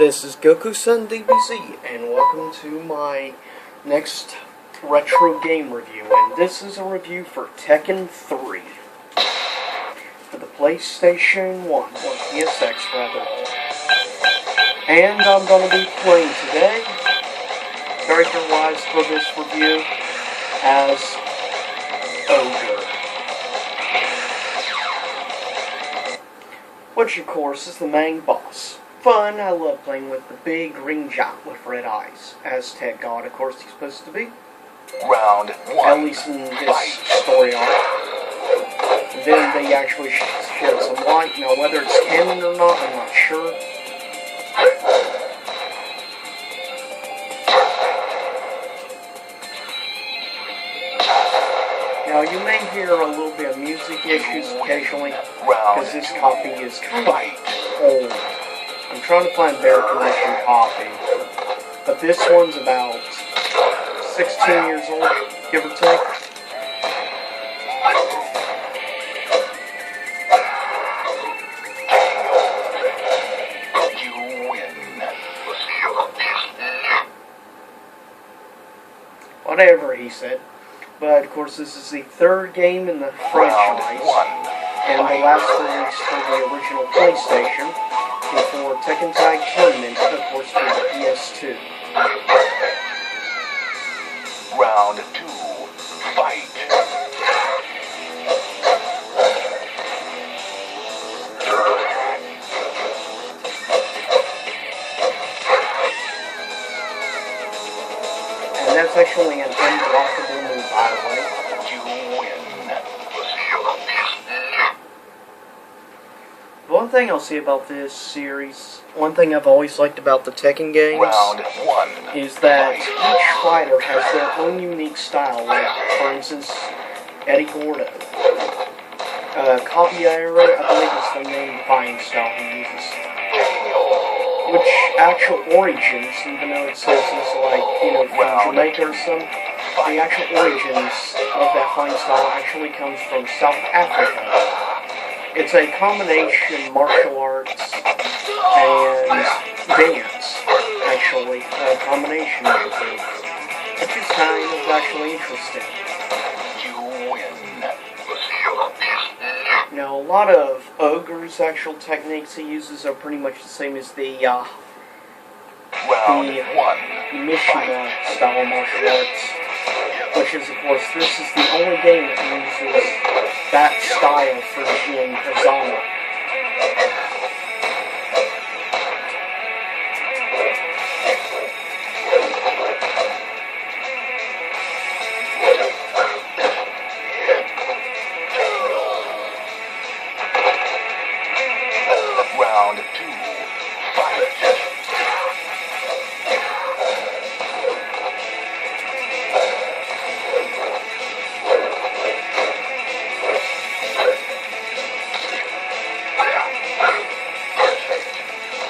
This is Goku-san DBZ, and welcome to my next retro game review, and this is a review for Tekken 3 for the PlayStation 1, or PSX rather. And I'm going to be playing today, character-wise for this review, as Ogre. Which of course is the main boss. Fun, I love playing with the big green giant with red eyes, as Ted God, of course, he's supposed to be. Round one. At least in this story arc. And then they actually shed some light. Now, whether it's canon or not, I'm not sure. Now, you may hear a little bit of music issues occasionally, because this copy is kind of old. I'm trying to find a better condition copy, but this one's about 16 years old, give or take. You win. Whatever he said. But, of course, this is the third game in the franchise, and the last release for the original PlayStation, before Tekken Tag Tournament, of course, for the PS2. Round two. Fight. And that's actually an unblockable move, by the way. You win. One thing I'll say about this series, one thing I've always liked about the Tekken games, Round one. is that each fighter has their own unique style. Like, for instance, Eddie Gordo. Caballero, I believe is the main fighting style he uses. Which actual origins, even though it says he's like, from Jamaica or something, the actual origins of that fighting style actually comes from South Africa. It's a combination martial arts and dance, actually, a combination of the two, which is kind of actually interesting. You win. Now, a lot of Ogre's actual techniques he uses are pretty much the same as the Round one. Mishima style martial arts, which is, of course, this is the only game that uses that style for Jin Kazama. Round two. Fight.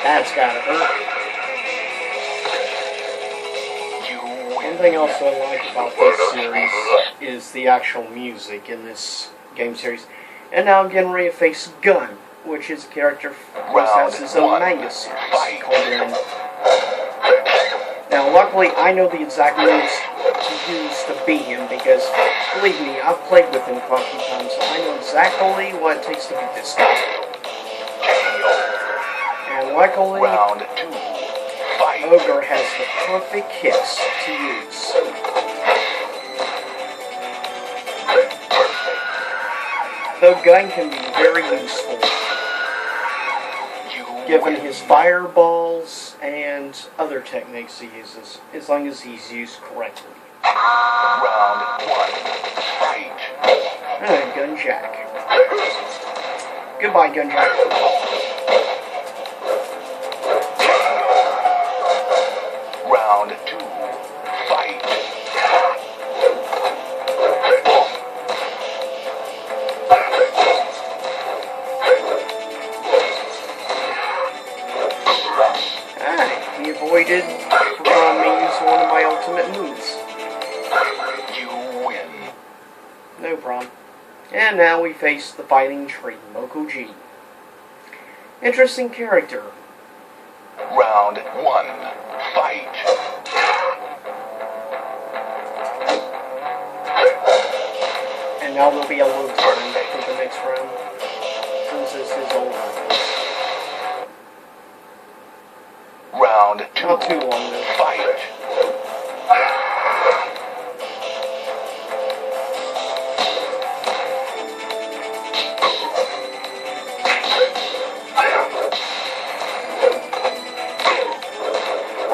That's gotta hurt. One thing else I like about this series is the actual music in this game series. And now I'm getting ready to face Gun, which is a character who has his own manga series called Now, luckily, I know the exact moves to use to beat him because, believe me, I've played with him quite a few times, so I know exactly what it takes to beat this guy. And luckily, Round two. Fight. Ogre has the perfect hits to use. Though Gun can be very useful, given his fireballs and other techniques he uses, as long as he's used correctly. Round one. Fight. And Gun Jack. Goodbye, Gun Jack. Round two. Fight. Alright, he avoided from me using one of my ultimate moves. You win. No problem. And now we face the fighting tree, Moko G. Interesting character. Round Round one, fight. And now there'll be a load time for the next round, since this is over. Round two, Not too long though. fight.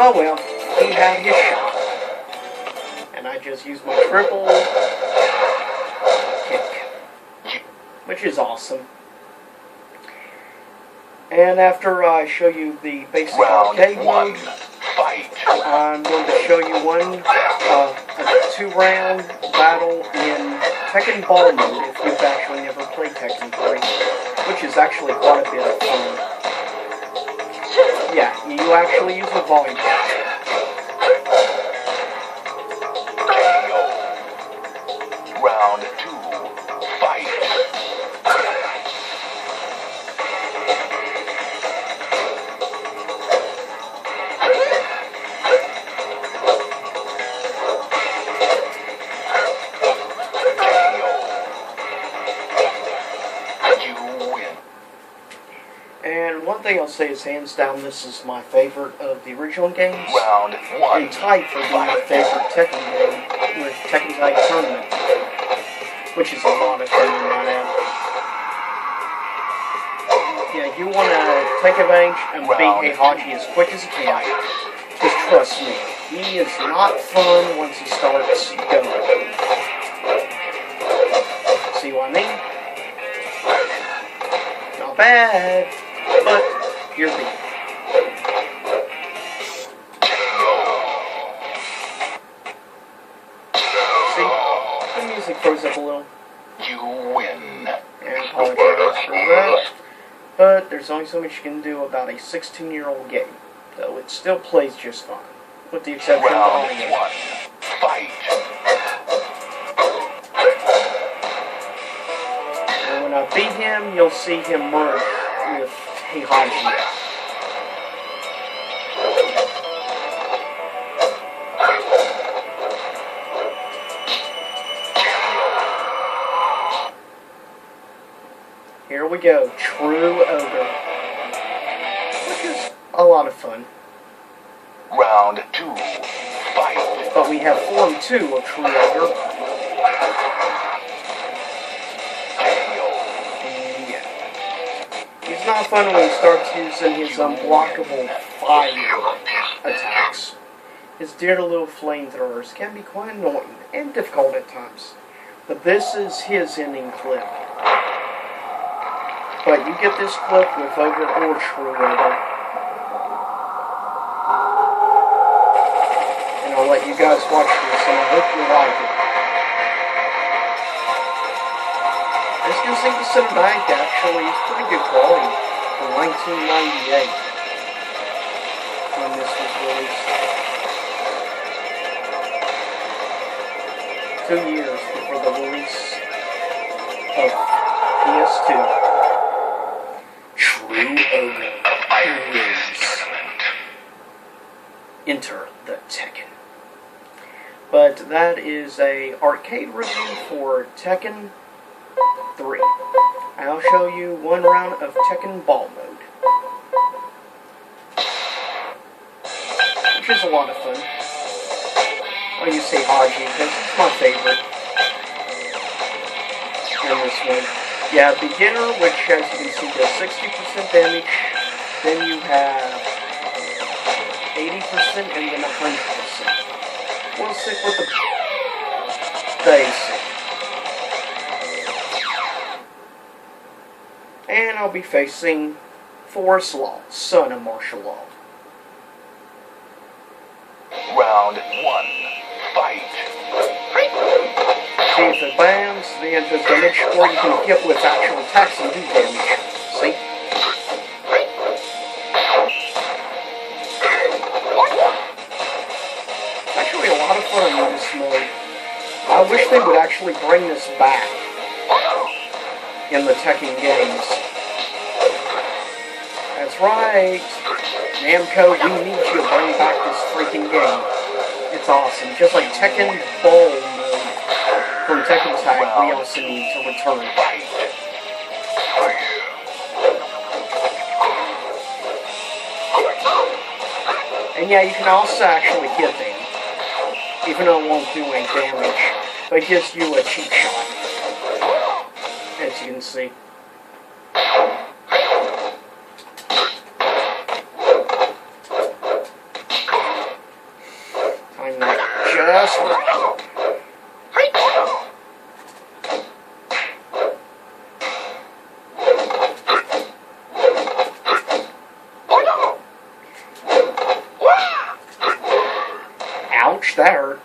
Oh well, he had his shot. And I just used my triple kick, which is awesome. And after I show you the basic Round arcade one, mode, fight. I'm going to show you a 2-round battle in Tekken Ball mode if you've actually never played Tekken 3, which is actually quite a bit of fun. Yeah, you actually use a volume. Round two, fight. You win. And one thing I'll say is, hands down, this is my favorite of the original games. Round one, And tied for being my favorite Tekken game with Tekken Tag Tournament, which is a lot of fun to run at. Yeah, you want to take advantage and beat Heihachi as quick as you can. Just trust me, he is not fun once he starts going. See what I mean? Not bad, but you're beat. See, the music froze up a little. you win. And apologize for that. But there's only so much you can do about a 16-year-old game, though it still plays just fine, with the exception of Round audio. one, fight. And when I beat him, you'll see him merge with Heihachi. Here we go, True Ogre, which is a lot of fun. Round two, fight. But we have Form 2 of True Ogre. And yeah, he's not fun when he starts using his unblockable fire attacks. His dear little flamethrowers can be quite annoying and difficult at times. But this is his ending clip. But you get this clip with Ogre or True Ogre. And I'll let you guys watch this, and I hope you like it. As you can see, the cinematic actually is pretty good quality from 1998 when this was released. 2 years before the release of PS2. True Ogre wins. Enter the Tekken. But that is a arcade review for Tekken 3. I'll show you one round of Tekken Ball mode, which is a lot of fun. Oh, you say Haji, because it's my favorite in this one. Yeah, beginner, which as you can see does 60% damage, then you have 80% and then 100%. We'll stick with the basic. And I'll be facing Forrest Law, son of Martial Law. Round one, fight. See if it lands, then does damage, or you can hit with actual attacks and do damage. See? Actually a lot of fun in this mode. I wish they would actually bring this back in the Tekken games. That's right. Namco, we need you to bring back this freaking game. It's awesome. Just like Tekken Ball mode from Tekken Tag, we also need to return. And yeah, you can also actually hit them, even though it won't do any damage, but it gives you a cheap shot, as you can see. I'm not just right. Ouch, that hurt.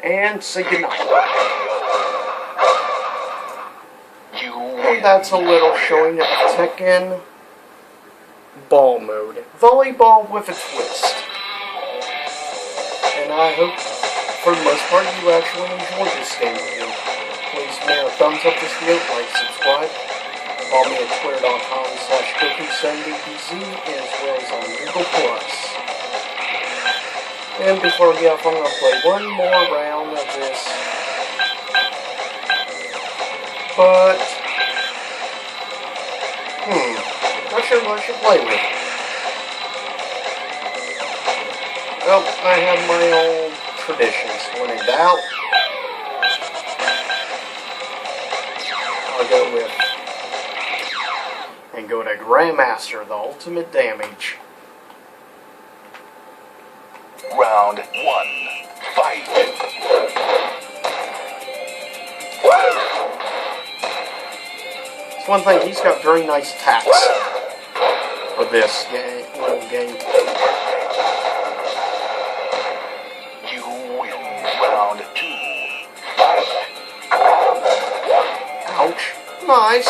And say goodnight. And that's a little showing of Tekken Ball mode. Volleyball with a twist. And I hope, for the most part, you actually enjoyed this game review. Please give me a thumbs up this video, like, subscribe. Follow me at twitter.com/Goku7DBZ, as well as on Google+. And before we get off, I'm going to play one more round of this. But, not sure what I should play with. Well, I have my own traditions. When in doubt, I'll go with, and go to Grandmaster, the ultimate damage. Round 1, fight! It's one thing, he's got very nice attacks for this little game. You win. Round 2, fight! Ouch. Nice.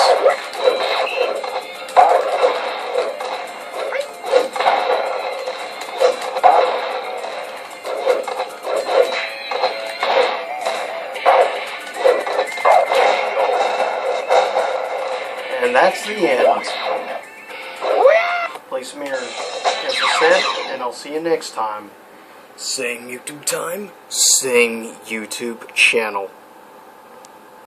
And that's the end. Play some mirrors, as I said, and I'll see you next time. Sing YouTube time, sing YouTube channel.